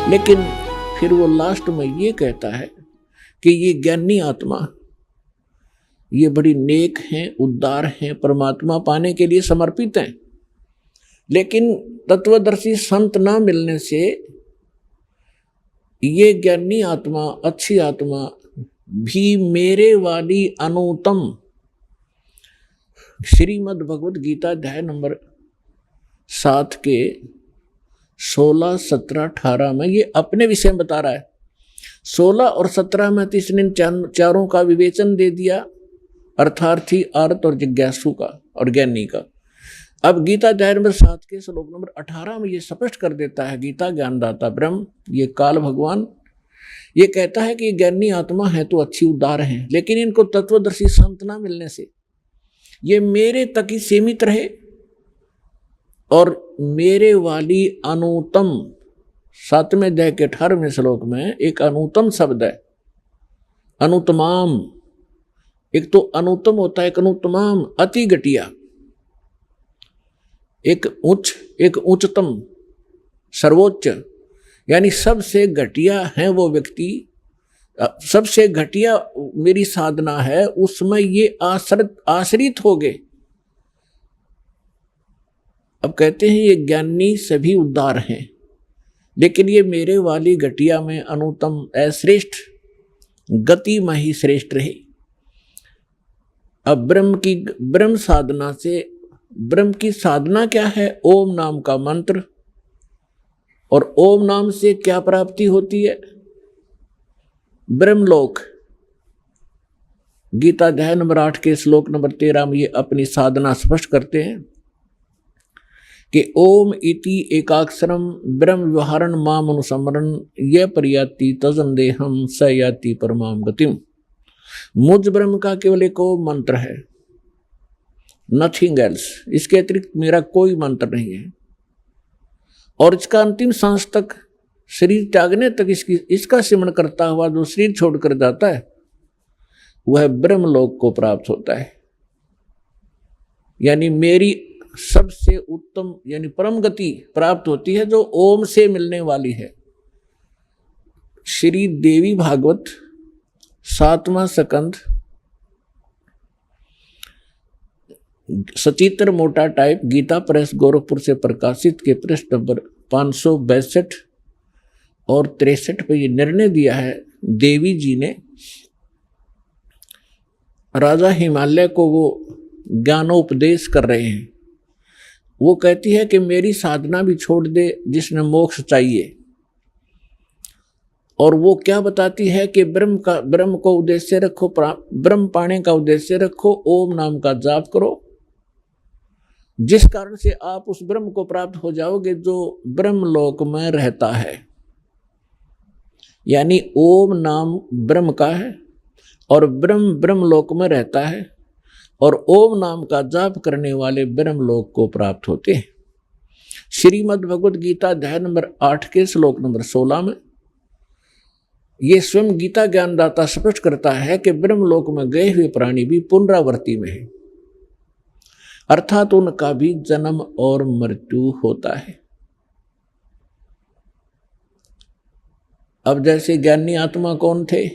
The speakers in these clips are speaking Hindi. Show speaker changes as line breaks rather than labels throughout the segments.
लेकिन फिर वो लास्ट में ये कहता है कि ये ज्ञानी आत्मा ये बड़ी नेक हैं, उदार हैं, परमात्मा पाने के लिए समर्पित हैं, लेकिन तत्वदर्शी संत ना मिलने से ये ज्ञानी आत्मा, अच्छी आत्मा भी मेरे वाली अनुत्तम, श्रीमद् भगवद गीता अध्याय नंबर 7 के 16, 17, 18 में ये अपने विषय में बता रहा है। 16 और 17 में इसने चारों का विवेचन दे दिया, अर्थार्थी, अर्थ और जिज्ञासु का और ज्ञानी का। अब गीता अध्याय नंबर 7 के श्लोक नंबर 18 में ये स्पष्ट कर देता है, गीता ज्ञानदाता ब्रह्म, ये काल भगवान ये कहता है कि ये ज्ञानी आत्मा है तो अच्छी उदार हैं, लेकिन इनको तत्वदर्शी संत ना मिलने से ये मेरे तक ही सीमित रहे और मेरे वाली अनुत्तम, 7वें अध्याय के 18वें श्लोक में एक अनुत्तम शब्द है, अनुत्तमाम। एक तो अनुत्तम होता है, एक अनुत्तमाम, अति घटिया, एक उच्च, एक उच्चतम, सर्वोच्च, यानी सबसे घटिया है वो व्यक्ति, सबसे घटिया मेरी साधना है, उसमें ये आश्रित हो गए। अब कहते हैं ये ज्ञानी सभी उदार हैं, लेकिन ये मेरे वाली घटिया में अनुत्तम, अश्रेष्ठ गति में ही श्रेष्ठ रहे। अब ब्रह्म साधना से, ब्रह्म की साधना क्या है? ओम नाम का मंत्र, और ओम नाम से क्या प्राप्ति होती है? ब्रह्मलोक। गीता अध्याय नंबर 8 के श्लोक नंबर 13 में ये अपनी साधना स्पष्ट करते हैं कि ओम इति एकाक्षरम ब्रह्म व्यवहारण माम अनुसमरण ये परियाति तजन देहम स याति परमाम गतिम। मुझ ब्रह्म का केवल एक ओम मंत्र है, नथिंग एल्स, इसके अतिरिक्त मेरा कोई मंत्र नहीं है, और इसका अंतिम सांस तक, शरीर त्यागने तक इसका सिमरण करता हुआ जो शरीर छोड़कर जाता है वह ब्रह्मलोक को प्राप्त होता है। यानी मेरी सबसे उत्तम यानी परम गति प्राप्त होती है जो ओम से मिलने वाली है। श्री देवी भागवत 7वां स्कंध, सचित्र मोटा टाइप, गीता प्रेस गोरखपुर से प्रकाशित के पृष्ठ नंबर 562 और 63 पे ये निर्णय दिया है देवी जी ने। राजा हिमालय को वो ज्ञानोपदेश कर रहे हैं। वो कहती है कि मेरी साधना भी छोड़ दे जिसने मोक्ष चाहिए, और वो क्या बताती है कि ब्रह्म को उद्देश्य रखो, ब्रह्म पाने का उद्देश्य रखो, ओम नाम का जाप करो, जिस कारण से आप उस ब्रह्म को प्राप्त हो जाओगे जो ब्रह्मलोक में रहता है। यानी ओम नाम ब्रह्म का है और ब्रह्मलोक में रहता है, और ओम नाम का जाप करने वाले ब्रह्मलोक को प्राप्त होते हैं। श्रीमद् भगवद गीता अध्याय नंबर 8 के श्लोक नंबर 16 में ये स्वयं गीता ज्ञानदाता स्पष्ट करता है कि ब्रह्मलोक में गए हुए प्राणी भी पुनरावृत्ति में है, अर्थात उनका भी जन्म और मृत्यु होता है। अब जैसे ज्ञानी आत्मा कौन थे?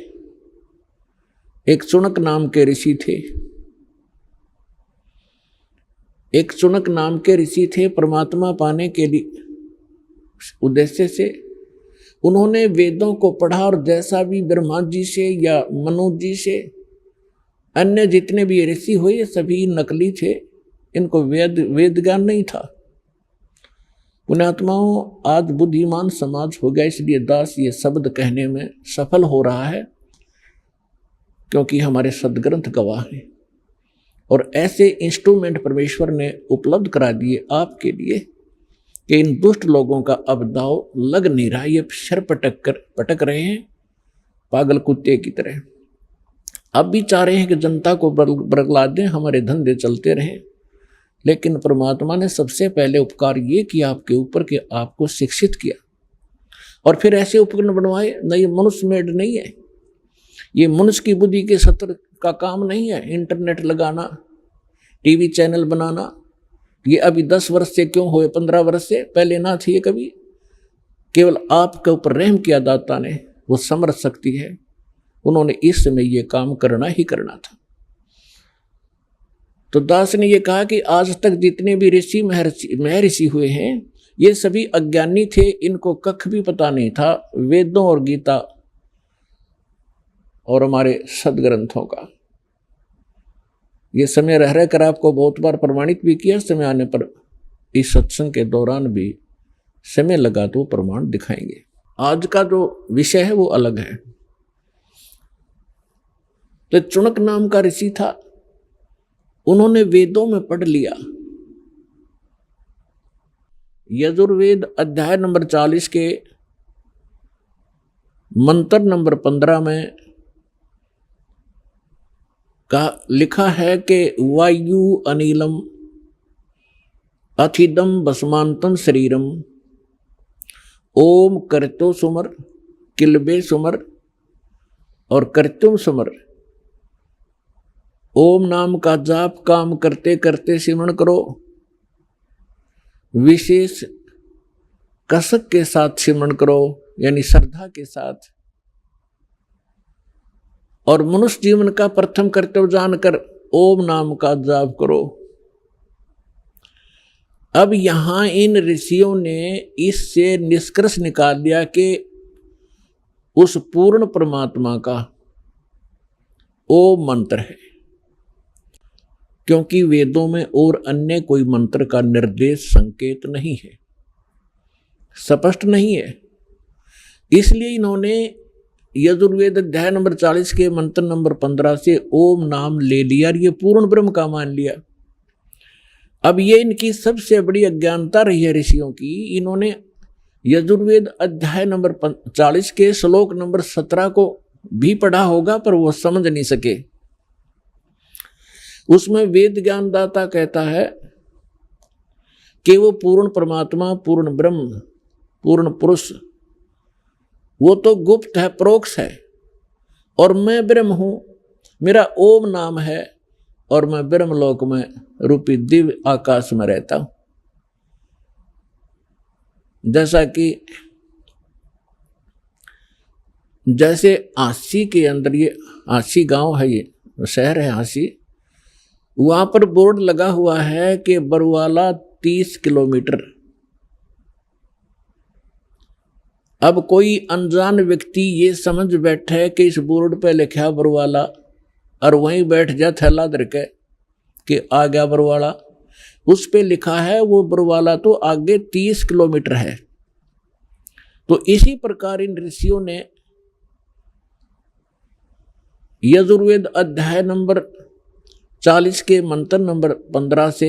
एक चुनक नाम के ऋषि थे। एक चुनक नाम के ऋषि थे। परमात्मा पाने के लिए उद्देश्य से उन्होंने वेदों को पढ़ा, और जैसा भी ब्रह्मा जी से या मनु जी से अन्य जितने भी ऋषि हुए सभी नकली थे, इनको वेद ज्ञान नहीं था। पुण्यात्माओं, आज बुद्धिमान समाज हो गया, इसलिए दास ये शब्द कहने में सफल हो रहा है, क्योंकि हमारे सदग्रंथ गवाह हैं, और ऐसे इंस्ट्रूमेंट परमेश्वर ने उपलब्ध करा दिए आपके लिए कि इन दुष्ट लोगों का अब दाव लग नहीं रहा। ये शर पटक रहे हैं पागल कुत्ते की तरह। अब भी चाह रहे हैं कि जनता को बरगला दें, हमारे धंधे चलते रहें, लेकिन परमात्मा ने सबसे पहले उपकार ये किया आपके ऊपर कि आपको शिक्षित किया, और फिर ऐसे उपकरण बनवाए। न ये मनुष्य मेड नहीं है, ये मनुष्य की बुद्धि के सत्र का काम नहीं है। इंटरनेट लगाना, टीवी चैनल बनाना, ये अभी 10 वर्ष से क्यों हुए, 15 वर्ष से पहले ना थी ये कभी। केवल आपके ऊपर रहम किया दाता ने, वो समर्थ शक्ति है, उन्होंने इस समय ये काम करना ही करना था। तो दास ने ये कहा कि आज तक जितने भी ऋषि महर्षि हुए हैं ये सभी अज्ञानी थे, इनको कख भी पता नहीं था वेदों और गीता और हमारे सदग्रंथों का। ये समय रह रहकर आपको बहुत बार प्रमाणित भी किया, समय आने पर इस सत्संग के दौरान भी समय लगा तो प्रमाण दिखाएंगे। आज का जो विषय है वो अलग है। तो चुनक नाम का ऋषि था, उन्होंने वेदों में पढ़ लिया। यजुर्वेद अध्याय नंबर 40 के मंत्र नंबर 15 में का लिखा है कि वायु अनिलम अथिदम भस्मांतम शरीरम ओम करतो सुमर किलबे सुमर और करतुम सुमर। ओम नाम का जाप काम करते करते सिमरण करो, विशेष कसक के साथ सिमरण करो, यानी श्रद्धा के साथ। और मनुष्य जीवन का प्रथम कर्तव्य जानकर ओम नाम का जाप करो। अब यहां इन ऋषियों ने इससे निष्कर्ष निकाल दिया कि उस पूर्ण परमात्मा का ओम मंत्र है, क्योंकि वेदों में और अन्य कोई मंत्र का निर्देश संकेत नहीं है, स्पष्ट नहीं है। इसलिए इन्होंने यजुर्वेद अध्याय नंबर 40 के मंत्र नंबर 15 से ओम नाम ले लिया और ये पूर्ण ब्रह्म का मान लिया। अब ये इनकी सबसे बड़ी अज्ञानता रही है ऋषियों की। इन्होंने यजुर्वेद अध्याय नंबर 40 के श्लोक नंबर 17 को भी पढ़ा होगा, पर वो समझ नहीं सके। उसमें वेद ज्ञानदाता कहता है कि वो पूर्ण परमात्मा, पूर्ण ब्रह्म, पूर्ण पुरुष, वो तो गुप्त है, परोक्ष है, और मैं ब्रह्म हूं, मेरा ओम नाम है और मैं ब्रह्मलोक में रूपी दिव्य आकाश में रहता हूं। जैसे आसी के अंदर, ये आसी गांव है, ये शहर है आसी, वहां पर बोर्ड लगा हुआ है कि बरवाला 30 किलोमीटर। अब कोई अनजान व्यक्ति ये समझ बैठे कि इस बोर्ड पे लिखा बरवाला और वहीं बैठ जा थैला धर के कि आ गया बरवाला, उस पे लिखा है वो बरवाला तो आगे 30 किलोमीटर है। तो इसी प्रकार इन ऋषियों ने यजुर्वेद अध्याय नंबर 40 के मंत्र नंबर 15 से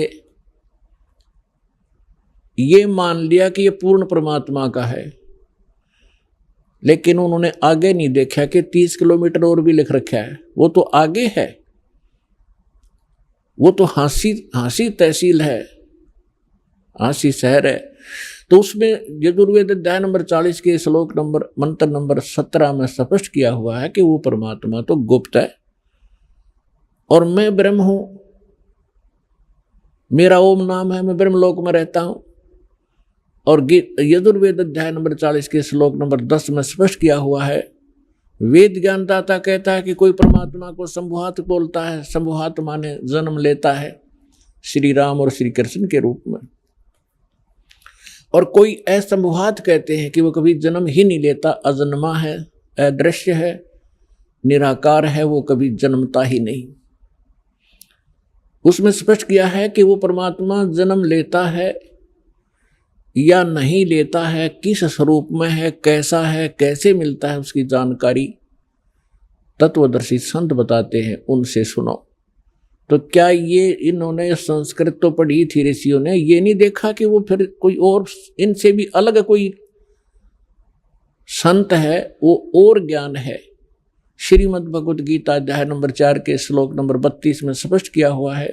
ये मान लिया कि ये पूर्ण परमात्मा का है, लेकिन उन्होंने आगे नहीं देखा कि 30 किलोमीटर और भी लिख रखा है। वो तो आगे है, वो तो हांसी तहसील है, हांसी शहर है। तो उसमें यजुर्वेद अध्याय नंबर 40 के श्लोक नंबर मंत्र नंबर 17 में स्पष्ट किया हुआ है कि वो परमात्मा तो गुप्त है और मैं ब्रह्म हूं, मेरा ओम नाम है, मैं ब्रह्मलोक में रहता हूं। और यजुर्वेद अध्याय नंबर 40 के श्लोक नंबर 10 में स्पष्ट किया हुआ है, वेद ज्ञानदाता कहता है कि कोई परमात्मा को शंभुहात बोलता है। शंभुहात माने जन्म लेता है, श्री राम और श्री कृष्ण के रूप में। और कोई असंभुहात कहते हैं कि वो कभी जन्म ही नहीं लेता, अजन्मा है, अदृश्य है, निराकार है, वो कभी जन्मता ही नहीं। उसमें स्पष्ट किया है कि वो परमात्मा जन्म लेता है या नहीं लेता है, किस स्वरूप में है, कैसा है, कैसे मिलता है, उसकी जानकारी तत्वदर्शी संत बताते हैं, उनसे सुनो। तो क्या ये इन्होंने संस्कृत तो पढ़ी थी ऋषियों ने, ये नहीं देखा कि वो फिर कोई और इनसे भी अलग कोई संत है, वो और ज्ञान है। श्रीमद् भगवद गीता अध्याय नंबर 4 के श्लोक नंबर 32 में स्पष्ट किया हुआ है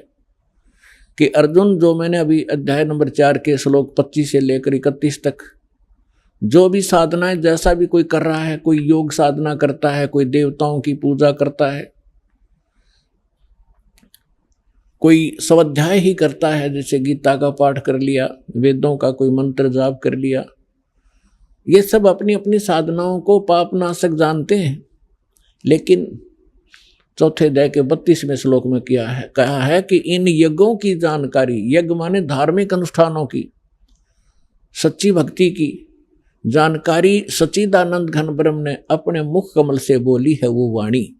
कि अर्जुन, जो मैंने अभी अध्याय नंबर 4 के श्लोक 25 से लेकर 31 तक जो भी साधनाएं, जैसा भी कोई कर रहा है, कोई योग साधना करता है, कोई देवताओं की पूजा करता है, कोई स्वाध्याय ही करता है, जैसे गीता का पाठ कर लिया, वेदों का कोई मंत्र जाप कर लिया, ये सब अपनी अपनी साधनाओं को पापनाशक जानते हैं, लेकिन चौथे अध्याय के 32वें श्लोक में कहा है कि इन यज्ञों की जानकारी, यज्ञ माने धार्मिक अनुष्ठानों की, सच्ची भक्ति की जानकारी सच्चिदानंद घन ब्रह्म ने अपने मुख कमल से बोली है। वो वाणी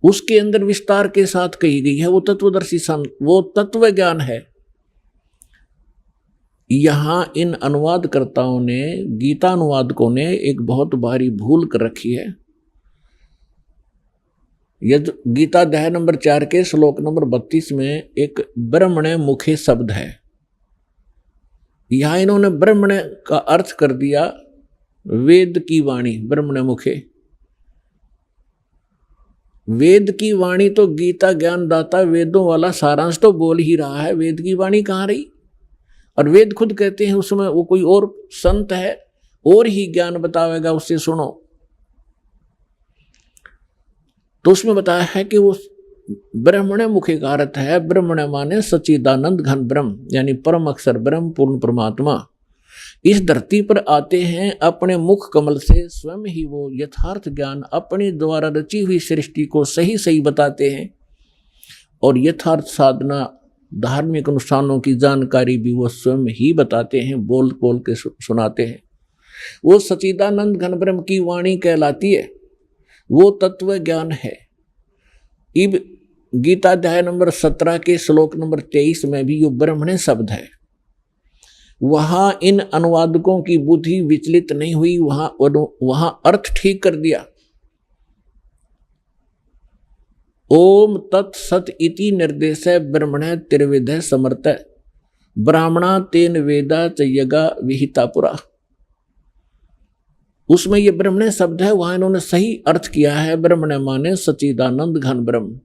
उसके अंदर विस्तार के साथ कही गई है। वो तत्वदर्शी वो तत्व ज्ञान है। यहां इन अनुवादकर्ताओं ने, गीता अनुवादकों ने एक बहुत भारी भूल कर रखी है। गीता अध्याय नंबर 4 के श्लोक नंबर 32 में एक ब्रह्मणे मुखे शब्द है। यहां इन्होंने ब्रह्मणे का अर्थ कर दिया वेद की वाणी। ब्रह्मणे मुखे, वेद की वाणी तो गीता ज्ञानदाता वेदों वाला सारांश तो बोल ही रहा है, वेद की वाणी कहाँ रही। और वेद खुद कहते हैं उसमें वो कोई और संत है और ही ज्ञान बतावेगा, उससे सुनो। तो उसमें बताया है कि वो ब्रह्मणे मुखे का अर्थ है, ब्रह्मणे माने सच्चिदानंद घन ब्रह्म, यानी परम अक्षर ब्रह्म, पूर्ण परमात्मा इस धरती पर आते हैं। अपने मुख कमल से स्वयं ही वो यथार्थ ज्ञान अपने द्वारा रची हुई सृष्टि को सही सही बताते हैं। और यथार्थ साधना, धार्मिक अनुष्ठानों की जानकारी भी वो स्वयं ही बताते हैं, बोल बोल के सुनाते हैं। वो सच्चिदानंद घन ब्रह्म की वाणी कहलाती है, वो तत्व ज्ञान है। इब गीता अध्याय नंबर 17 के श्लोक नंबर 23 में भी यो ब्रह्मणे शब्द है। वहां इन अनुवादकों की बुद्धि विचलित नहीं हुई, वहां अर्थ ठीक कर दिया। ओम तत्सत इति निर्देश ब्रह्मणे त्रिविध समर्थ ब्राह्मणा तेन वेदा च यज्ञा विहिता पुरा। उसमें ये ब्रह्मणे शब्द है, वहां इन्होंने सही अर्थ किया है। ब्रह्मणे माने सच्चिदानंद घन ब्रह्म,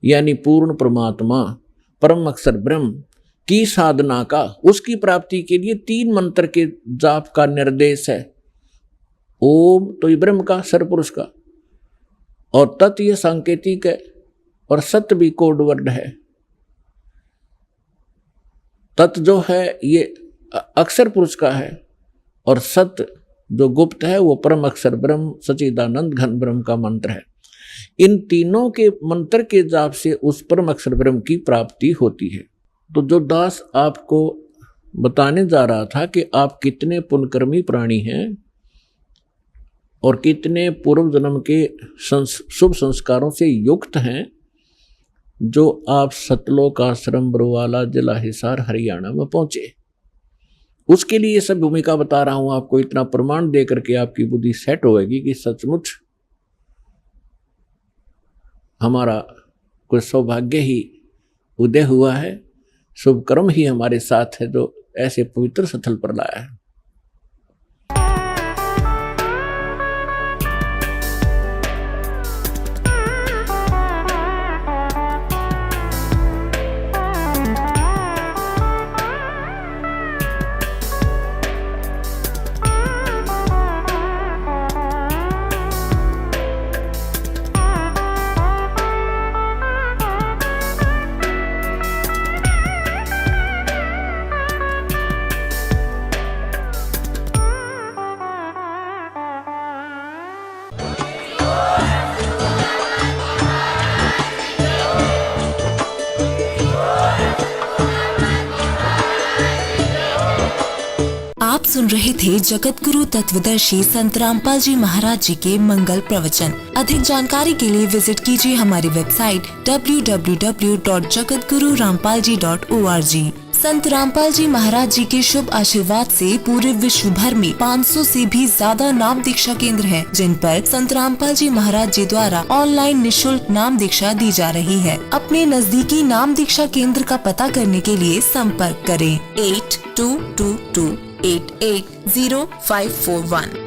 यानी पूर्ण परमात्मा, परम अक्षर ब्रह्म की साधना का, उसकी प्राप्ति के लिए 3 मंत्र के जाप का निर्देश है। ओम तो ये ब्रह्म का, सरपुरुष का, और तत् ये सांकेतिक है, और सत भी कोड वर्ड है। तत् जो है ये अक्षर पुरुष का है, और सत जो गुप्त है वो परम अक्षर ब्रह्म सच्चिदानंद घन ब्रह्म का मंत्र है। इन तीनों के मंत्र के जाप से उस परम अक्षर ब्रह्म की प्राप्ति होती है। तो जो दास आपको बताने जा रहा था कि आप कितने पुण्यकर्मी प्राणी हैं और कितने पूर्व जन्म के शुभ संस्कारों से युक्त हैं, जो आप सतलोक आश्रम बरुवाला जिला हिसार हरियाणा में पहुंचे, उसके लिए सब भूमिका बता रहा हूं आपको। इतना प्रमाण दे करके आपकी बुद्धि सेट होगी कि सचमुच हमारा कोई सौभाग्य ही उदय हुआ है, शुभ कर्म ही हमारे साथ है जो ऐसे पवित्र स्थल पर लाया है।
आप सुन रहे थे जगत गुरु तत्वदर्शी संत रामपाल जी महाराज जी के मंगल प्रवचन। अधिक जानकारी के लिए विजिट कीजिए हमारी वेबसाइट www.jagatgururampalji.org। संत रामपाल जी महाराज जी के शुभ आशीर्वाद से पूरे विश्व भर में 500 से भी ज्यादा नाम दीक्षा केंद्र हैं, जिन पर संत रामपाल जी महाराज जी द्वारा ऑनलाइन निशुल्क नाम दीक्षा दी जा रही है। अपने नजदीकी नाम दीक्षा केंद्र का पता करने के लिए संपर्क करें 8222880541।